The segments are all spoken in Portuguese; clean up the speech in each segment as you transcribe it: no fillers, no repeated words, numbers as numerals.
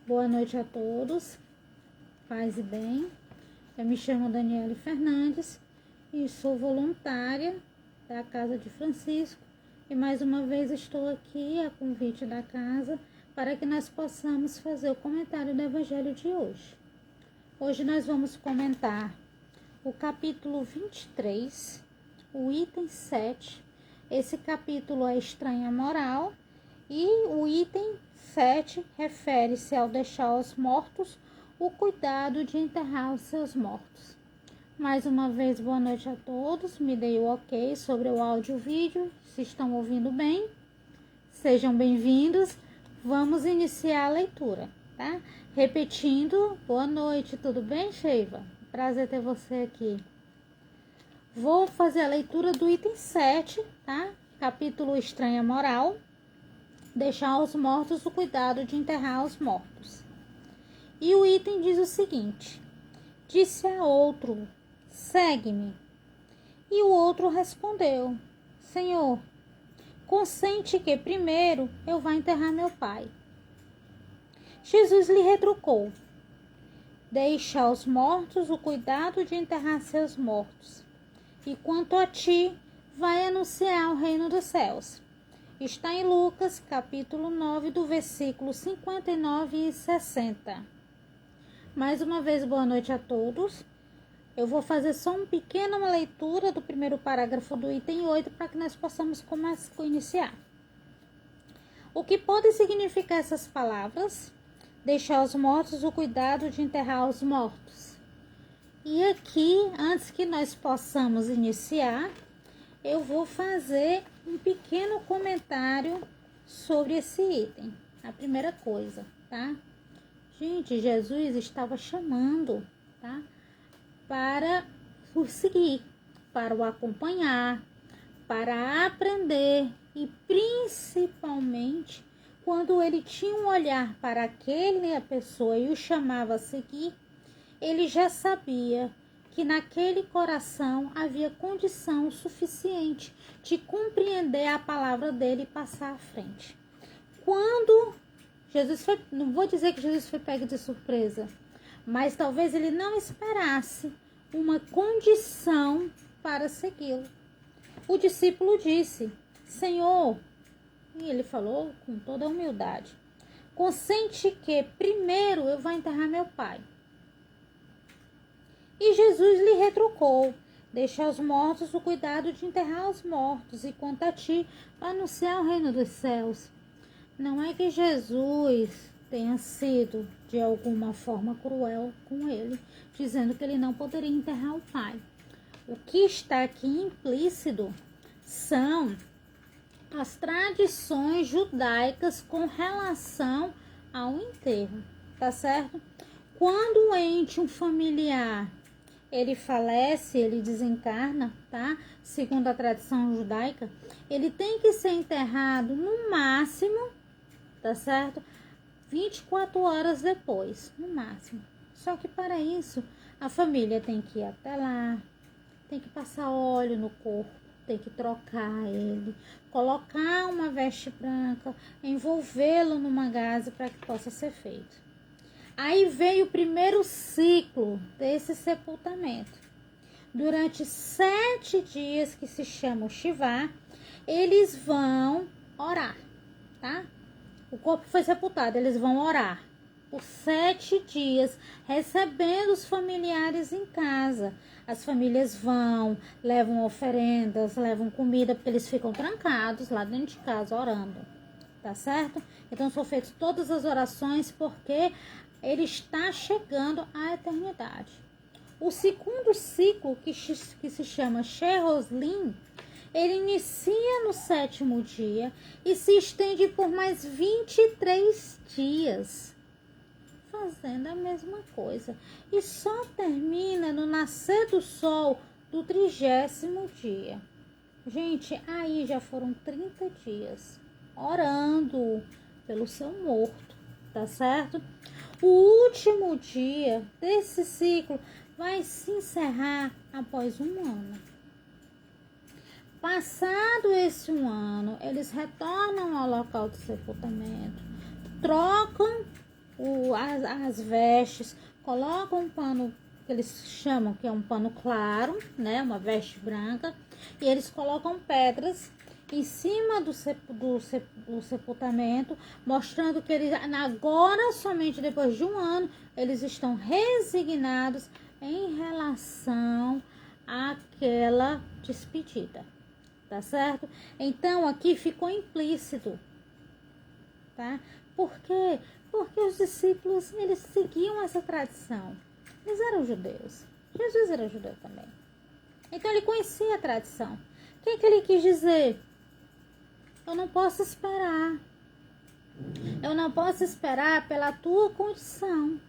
Boa noite a todos, paz e bem. Eu me chamo Daniele Fernandes e sou voluntária da Casa de Francisco e mais uma vez estou aqui a convite da casa para que nós possamos fazer o comentário do Evangelho de hoje. Hoje nós vamos comentar o capítulo 23, o item 7. Esse capítulo é estranha moral e o item 7 refere-se ao deixar aos mortos o cuidado de enterrar os seus mortos. Mais uma vez, boa noite a todos. Me dei o ok sobre o áudio e o vídeo. Se estão ouvindo bem, sejam bem-vindos. Vamos iniciar a leitura, tá? Repetindo, boa noite, tudo bem, Sheiva? Prazer ter você aqui. Vou fazer a leitura do item 7, tá? Capítulo Estranha Moral. Deixar aos mortos o cuidado de enterrar os mortos. E o item diz o seguinte: disse a outro, segue-me. E o outro respondeu, Senhor, consente que primeiro eu vá enterrar meu pai. Jesus lhe retrucou, deixa aos mortos o cuidado de enterrar seus mortos. E quanto a ti, vai anunciar o reino dos céus. Está em Lucas, capítulo 9, do versículo 59 e 60. Mais uma vez, boa noite a todos. Eu vou fazer só uma pequena leitura do primeiro parágrafo do item 8 para que nós possamos iniciar. O que podem significar essas palavras? Deixar aos mortos o cuidado de enterrar os mortos. E aqui, antes que nós possamos iniciar, eu vou fazer um pequeno comentário sobre esse item. A primeira coisa, tá? Gente, Jesus estava chamando, tá? Para o seguir, para o acompanhar, para aprender e principalmente quando ele tinha um olhar para aquela pessoa e o chamava a seguir, ele já sabia que naquele coração havia condição suficiente de compreender a palavra dele e passar à frente. Quando Jesus foi, não vou dizer que Jesus foi pego de surpresa, mas talvez ele não esperasse uma condição para segui-lo. O discípulo disse, Senhor, e ele falou com toda a humildade, consente que primeiro eu vá enterrar meu pai. E Jesus lhe retrucou, deixa aos mortos o cuidado de enterrar os mortos, e quanto a ti, anunciar o reino dos céus. Não é que Jesus tenha sido, de alguma forma, cruel com ele, dizendo que ele não poderia enterrar o pai. O que está aqui implícito são as tradições judaicas com relação ao enterro, tá certo? Quando um familiar, ele falece, ele desencarna, tá? Segundo a tradição judaica, ele tem que ser enterrado no máximo, tá certo? 24 horas depois, no máximo. Só que para isso, a família tem que ir até lá, tem que passar óleo no corpo, tem que trocar ele, colocar uma veste branca, envolvê-lo numa gaze para que possa ser feito. Aí veio o primeiro ciclo desse sepultamento. Durante 7 dias, que se chama o Shivá, eles vão orar, tá? O corpo foi sepultado, eles vão orar por 7 dias, recebendo os familiares em casa. As famílias vão, levam oferendas, levam comida, porque eles ficam trancados lá dentro de casa orando, tá certo? Então são feitas todas as orações porque ele está chegando à eternidade. O segundo ciclo, que se chama Sheroslim, ele inicia no 7º dia e se estende por mais 23 dias, fazendo a mesma coisa. E só termina no nascer do sol do 30º dia. Gente, aí já foram 30 dias orando pelo seu morto, tá certo? O último dia desse ciclo vai se encerrar após 1 ano. Passado esse 1 ano, eles retornam ao local do sepultamento, trocam as vestes, colocam um pano que eles chamam que é um pano claro, né, uma veste branca, e eles colocam pedras em cima do sepultamento, mostrando que eles agora, somente depois de um ano, eles estão resignados em relação àquela despedida, tá certo? Então aqui ficou implícito, tá? Por quê? Porque os discípulos, eles seguiam essa tradição. Eles eram judeus. Jesus era judeu também. Então ele conhecia a tradição. O que ele quis dizer? Eu não posso esperar. Eu não posso esperar pela tua condição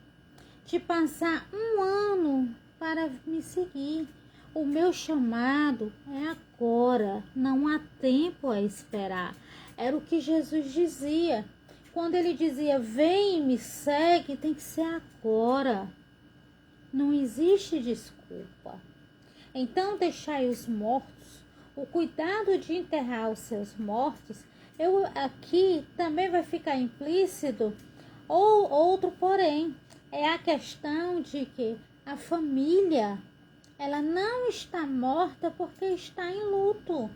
de passar um ano para me seguir. O meu chamado é agora. Não há tempo a esperar. Era o que Jesus dizia. Quando ele dizia, vem e me segue, tem que ser agora. Não existe desculpa. Então deixai os mortos. O cuidado de enterrar os seus mortos, aqui também vai ficar implícito, ou outro porém, é a questão de que a família, ela não está morta porque está em luto.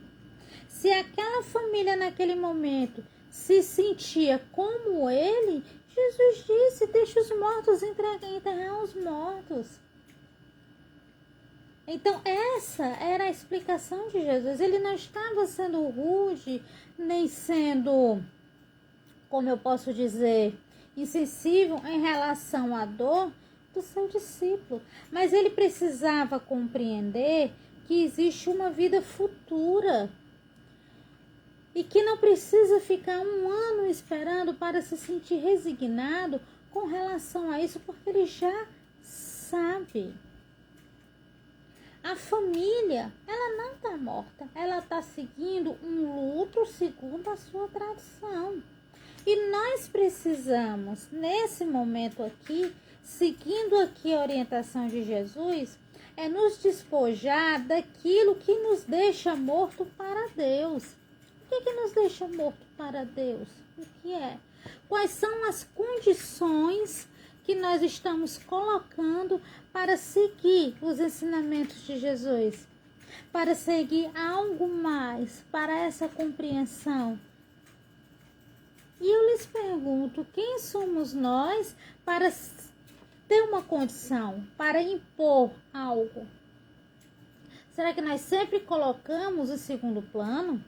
Se aquela família naquele momento se sentia como ele, Jesus disse, deixa os mortos enterrar os mortos. Então essa era a explicação de Jesus. Ele não estava sendo rude, nem sendo, como eu posso dizer, insensível em relação à dor do seu discípulo. Mas ele precisava compreender que existe uma vida futura e que não precisa ficar um ano esperando para se sentir resignado com relação a isso, porque ele já sabe. A família, ela não está morta, ela está seguindo um luto segundo a sua tradição. E nós precisamos, nesse momento aqui, seguindo aqui a orientação de Jesus, é nos despojar daquilo que nos deixa morto para Deus. O que nos deixa morto para Deus? O que é? Quais são as condições que nós estamos colocando para seguir os ensinamentos de Jesus? Para seguir algo mais, para essa compreensão. E eu lhes pergunto, quem somos nós para ter uma condição, para impor algo? Será que nós sempre colocamos em segundo plano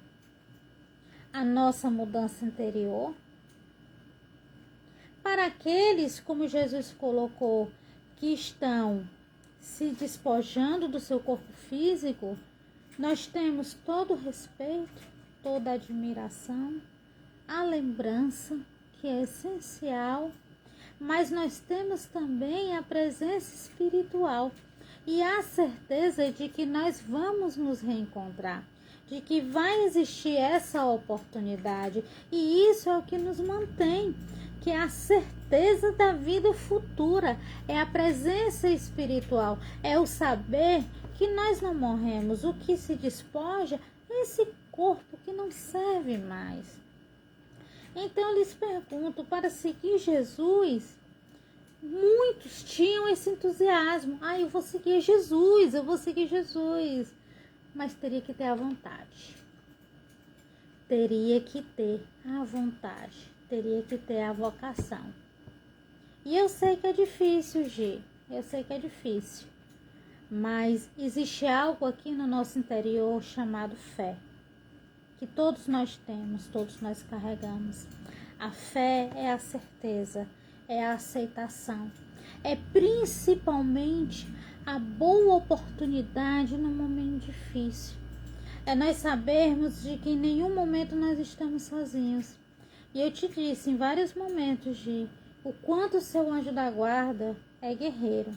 a nossa mudança interior? Para aqueles, como Jesus colocou, que estão se despojando do seu corpo físico, nós temos todo o respeito, toda a admiração, a lembrança, que é essencial, mas nós temos também a presença espiritual e a certeza de que nós vamos nos reencontrar, de que vai existir essa oportunidade, e isso é o que nos mantém, que é a certeza da vida futura, é a presença espiritual, é o saber que nós não morremos. O que se despoja é esse corpo que não serve mais. Então eu lhes pergunto, para seguir Jesus, muitos tinham esse entusiasmo. Eu vou seguir Jesus, eu vou seguir Jesus. Mas teria que ter a vontade. Teria que ter a vontade. Teria que ter a vocação. E eu sei que é difícil, Gi. Eu sei que é difícil. Mas existe algo aqui no nosso interior chamado fé. Que todos nós temos, todos nós carregamos. A fé é a certeza, é a aceitação. É principalmente a boa oportunidade no momento difícil. É nós sabermos de que em nenhum momento nós estamos sozinhos. E eu te disse em vários momentos, Gi, o quanto o seu anjo da guarda é guerreiro.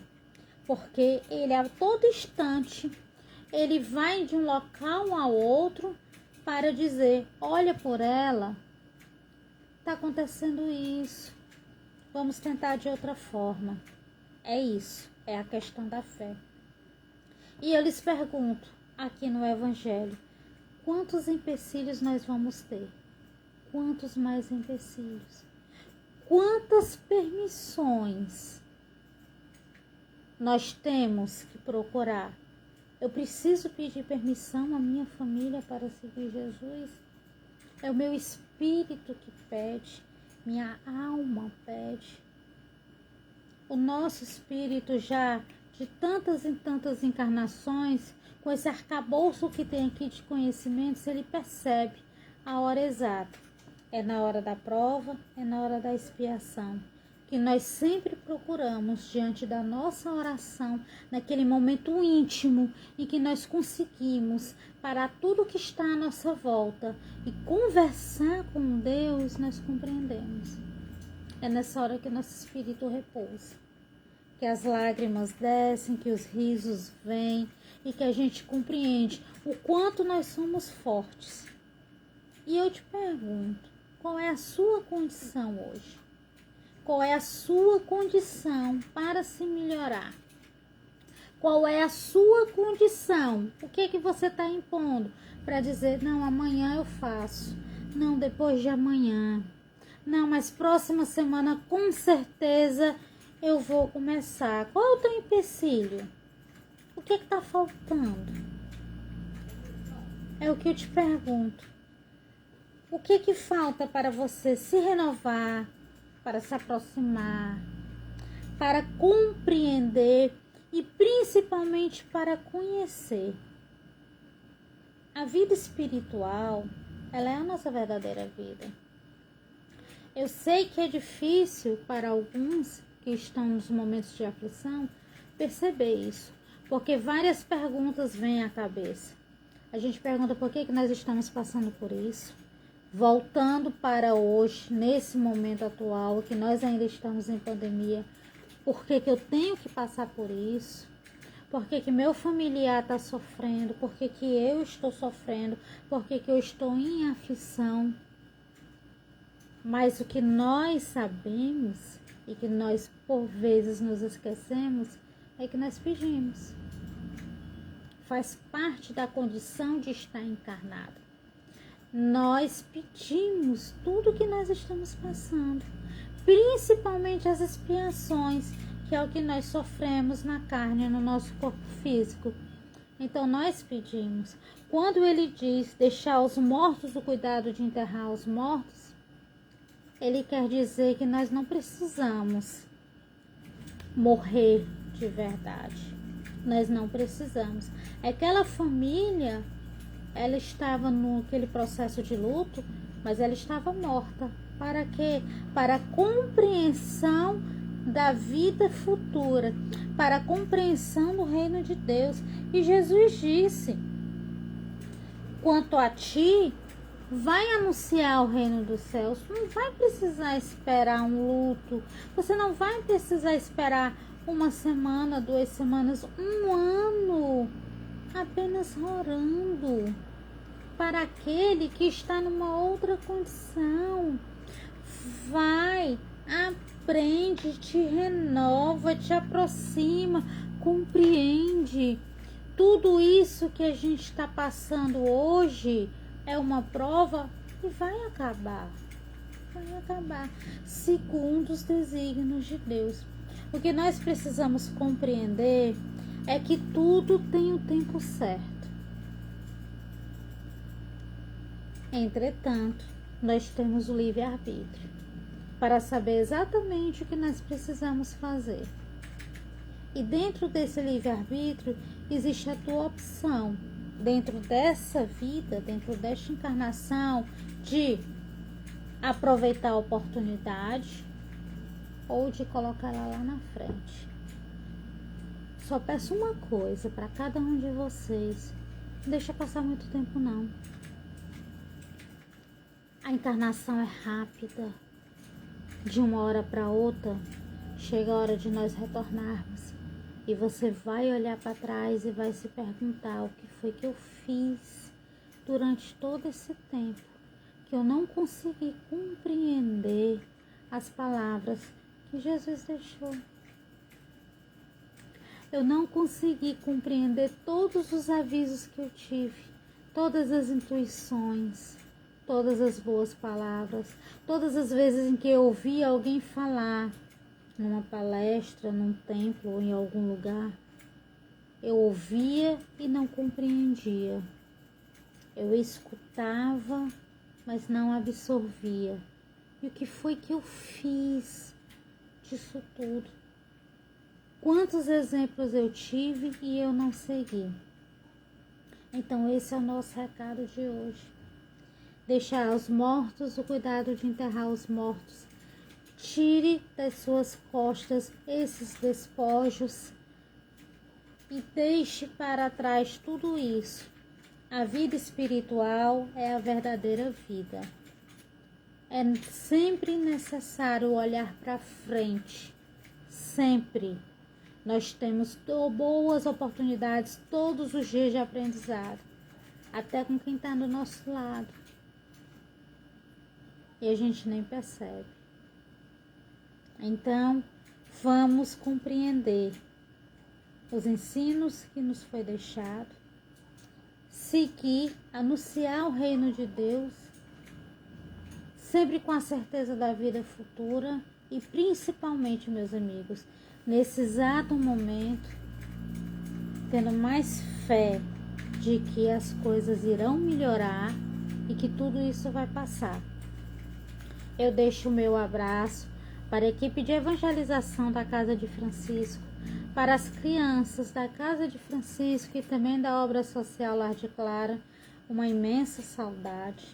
Porque ele a todo instante, ele vai de um local ao outro para dizer, olha por ela, está acontecendo isso, vamos tentar de outra forma. É isso, é a questão da fé. E eu lhes pergunto, aqui no Evangelho, quantos empecilhos nós vamos ter? Quantos mais empecilhos? quantas permissões nós temos que procurar. Eu preciso pedir permissão à minha família para seguir Jesus? É o meu espírito que pede, minha alma pede. O nosso espírito já de tantas e tantas encarnações, com esse arcabouço que tem aqui de conhecimentos, ele percebe a hora exata. É na hora da prova, é na hora da expiação, que nós sempre procuramos, diante da nossa oração, naquele momento íntimo em que nós conseguimos parar tudo que está à nossa volta e conversar com Deus, nós compreendemos. É nessa hora que nosso espírito repousa, que as lágrimas descem, que os risos vêm e que a gente compreende o quanto nós somos fortes. E eu te pergunto, qual é a sua condição hoje? Qual é a sua condição para se melhorar? Qual é a sua condição? O que é que você está impondo para dizer, não, amanhã eu faço, não, depois de amanhã, não, mas próxima semana com certeza eu vou começar. Qual é o teu empecilho? O que está faltando? É o que eu te pergunto. O que falta para você se renovar, para se aproximar, para compreender e principalmente para conhecer? A vida espiritual, ela é a nossa verdadeira vida. Eu sei que é difícil para alguns que estão nos momentos de aflição perceber isso, porque várias perguntas vêm à cabeça. A gente pergunta por que nós estamos passando por isso. Voltando para hoje, nesse momento atual, que nós ainda estamos em pandemia, por que eu tenho que passar por isso? Por que meu familiar está sofrendo? Por que eu estou sofrendo? Por que eu estou em aflição? Mas o que nós sabemos e que nós por vezes nos esquecemos é que nós pedimos. Faz parte da condição de estar encarnado. Nós pedimos tudo que nós estamos passando, principalmente as expiações, que é o que nós sofremos na carne, no nosso corpo físico. Então nós pedimos. Quando ele diz deixar os mortos o cuidado de enterrar os mortos, ele quer dizer que nós não precisamos morrer de verdade. Nós não precisamos. Aquela família, ela estava naquele processo de luto, mas ela estava morta. Para quê? Para a compreensão da vida futura, para a compreensão do reino de Deus. E Jesus disse, quanto a ti, vai anunciar o reino dos céus. Não vai precisar esperar um luto. Você não vai precisar esperar uma semana, 2 semanas, 1 ano. Apenas orando para aquele que está numa outra condição. Vai, aprende, te renova, te aproxima, compreende. Tudo isso que a gente está passando hoje é uma prova e vai acabar. Vai acabar, segundo os desígnios de Deus. O que nós precisamos compreender é que tudo tem o tempo certo. Entretanto, nós temos o livre-arbítrio para saber exatamente o que nós precisamos fazer. E dentro desse livre-arbítrio existe a tua opção, dentro dessa vida, dentro desta encarnação, de aproveitar a oportunidade ou de colocar ela lá na frente. Só peço uma coisa para cada um de vocês: não deixa passar muito tempo não. A encarnação é rápida. De uma hora para outra, chega a hora de nós retornarmos. E você vai olhar para trás e vai se perguntar: o que foi que eu fiz durante todo esse tempo que eu não consegui compreender as palavras que Jesus deixou? Eu não consegui compreender todos os avisos que eu tive, todas as intuições, todas as boas palavras, todas as vezes em que eu ouvi alguém falar, numa palestra, num templo ou em algum lugar, eu ouvia e não compreendia. Eu escutava, mas não absorvia. E o que foi que eu fiz disso tudo? Quantos exemplos eu tive e eu não segui? Então esse é o nosso recado de hoje. Deixar aos mortos o cuidado de enterrar os mortos. Tire das suas costas esses despojos e deixe para trás tudo isso. A vida espiritual é a verdadeira vida. É sempre necessário olhar para frente. Sempre. Nós temos boas oportunidades todos os dias de aprendizado. Até com quem está do nosso lado. E a gente nem percebe. Então, vamos compreender os ensinos que nos foi deixado, seguir, anunciar o reino de Deus, sempre com a certeza da vida futura e principalmente, meus amigos, nesse exato momento, tendo mais fé de que as coisas irão melhorar e que tudo isso vai passar. Eu deixo o meu abraço para a equipe de evangelização da Casa de Francisco, para as crianças da Casa de Francisco e também da obra social Lar de Clara, uma imensa saudade.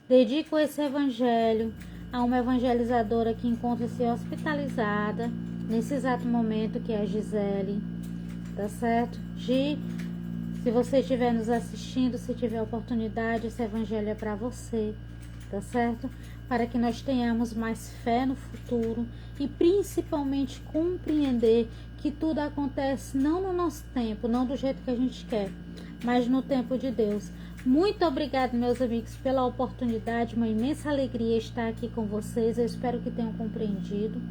Dedico esse evangelho a uma evangelizadora que encontra-se hospitalizada nesse exato momento, que é a Gisele. Tá certo? Gi, se você estiver nos assistindo, se tiver oportunidade, esse evangelho é para você. Tá certo? Para que nós tenhamos mais fé no futuro e principalmente compreender que tudo acontece não no nosso tempo, não do jeito que a gente quer, mas no tempo de Deus. Muito obrigada, meus amigos, pela oportunidade, uma imensa alegria estar aqui com vocês. Eu espero que tenham compreendido,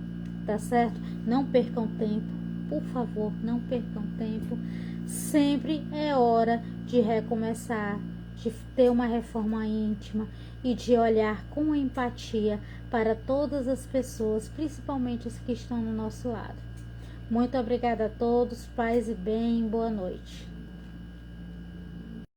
tá certo? Não percam tempo, por favor, não percam tempo. Sempre é hora de recomeçar, de ter uma reforma íntima e de olhar com empatia para todas as pessoas, principalmente as que estão no nosso lado. Muito obrigada a todos, paz e bem, boa noite.